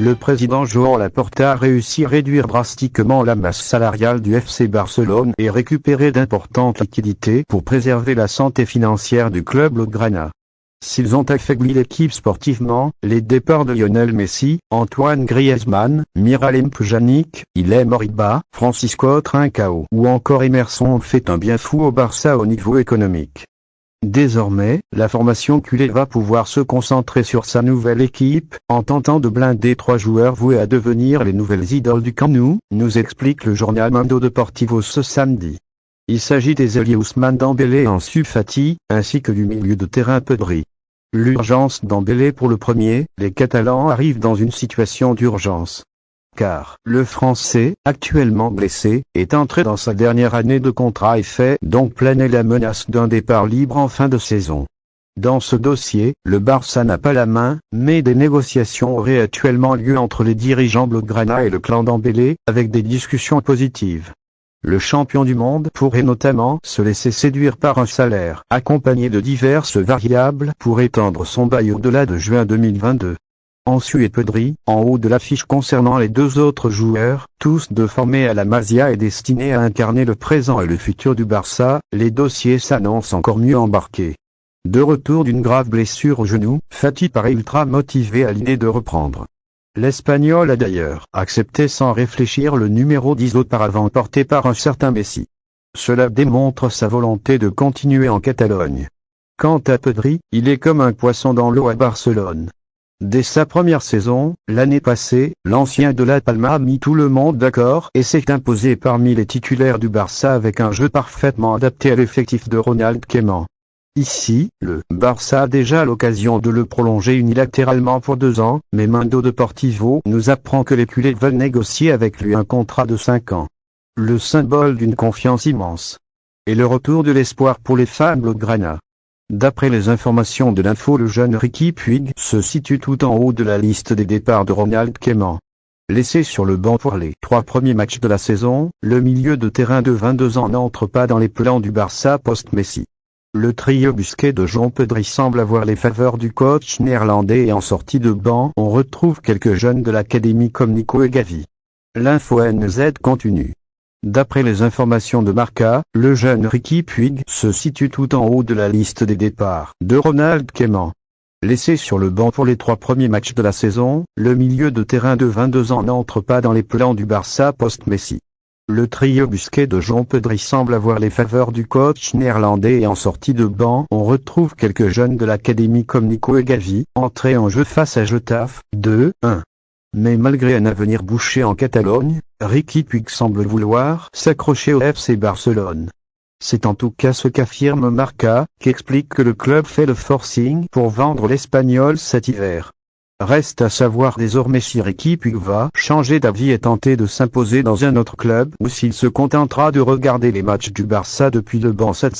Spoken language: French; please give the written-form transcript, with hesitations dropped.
le président Joan Laporta a réussi à réduire drastiquement la masse salariale du FC Barcelone et récupérer d'importantes liquidités pour préserver la santé financière du club blaugrana. S'ils ont affaibli l'équipe sportivement, les départs de Lionel Messi, Antoine Griezmann, Miralem Pjanic, Ilem Oriba, Francisco Trincao ou encore Emerson ont fait un bien fou au Barça au niveau économique. Désormais, la formation culée va pouvoir se concentrer sur sa nouvelle équipe, en tentant de blinder 3 joueurs voués à devenir les nouvelles idoles du Camp Nou, nous explique le journal Mundo Deportivo ce samedi. Il s'agit des ailiers Ousmane Dembélé et Ansu Fati, ainsi que du milieu de terrain Pedri. L'urgence Dembélé pour le premier, les Catalans arrivent dans une situation d'urgence. Car le Français, actuellement blessé, est entré dans sa dernière année de contrat et fait donc planer la menace d'un départ libre en fin de saison. Dans ce dossier, le Barça n'a pas la main, mais des négociations auraient actuellement lieu entre les dirigeants blaugrana et le clan Dembélé, avec des discussions positives. Le champion du monde pourrait notamment se laisser séduire par un salaire accompagné de diverses variables pour étendre son bail au-delà de juin 2022. Ansu et Pedri, en haut de l'affiche concernant les 2 autres joueurs, tous deux formés à la Masia et destinés à incarner le présent et le futur du Barça, les dossiers s'annoncent encore mieux embarqués. De retour d'une grave blessure au genou, Fati paraît ultra motivé à l'idée de reprendre. L'Espagnol a d'ailleurs accepté sans réfléchir le numéro 10 auparavant porté par un certain Messi. Cela démontre sa volonté de continuer en Catalogne. Quant à Pedri, il est comme un poisson dans l'eau à Barcelone. Dès sa première saison, l'année passée, l'ancien de La Palma a mis tout le monde d'accord et s'est imposé parmi les titulaires du Barça avec un jeu parfaitement adapté à l'effectif de Ronald Koeman. Ici, le Barça a déjà l'occasion de le prolonger unilatéralement pour 2 ans, mais Mundo Deportivo nous apprend que les culés veulent négocier avec lui un contrat de 5 ans. Le symbole d'une confiance immense. Et le retour de l'espoir pour les fans blaugrana. D'après les informations de l'Info, le jeune Riqui Puig se situe tout en haut de la liste des départs de Ronald Koeman. Laissé sur le banc pour les 3 premiers matchs de la saison, le milieu de terrain de 22 ans n'entre pas dans les plans du Barça post-Messi. Le trio Busquets de Jean Pedri semble avoir les faveurs du coach néerlandais et en sortie de banc, on retrouve quelques jeunes de l'académie comme Nico et Gavi. L'info NZ continue. D'après les informations de Marca, le jeune Riqui Puig se situe tout en haut de la liste des départs de Ronald Koeman. Laissé sur le banc pour les 3 premiers matchs de la saison, le milieu de terrain de 22 ans n'entre pas dans les plans du Barça post-Messi. Le trio Busquets de Jean Pedri semble avoir les faveurs du coach néerlandais et en sortie de banc, on retrouve quelques jeunes de l'académie comme Nico et Gavi, entrés en jeu face à Getafe, 2-1. Mais malgré un avenir bouché en Catalogne, Riqui Puig semble vouloir s'accrocher au FC Barcelone. C'est en tout cas ce qu'affirme Marca, qui explique que le club fait le forcing pour vendre l'Espagnol cet hiver. Reste à savoir désormais si Riqui Puig va changer d'avis et tenter de s'imposer dans un autre club ou s'il se contentera de regarder les matchs du Barça depuis le banc cette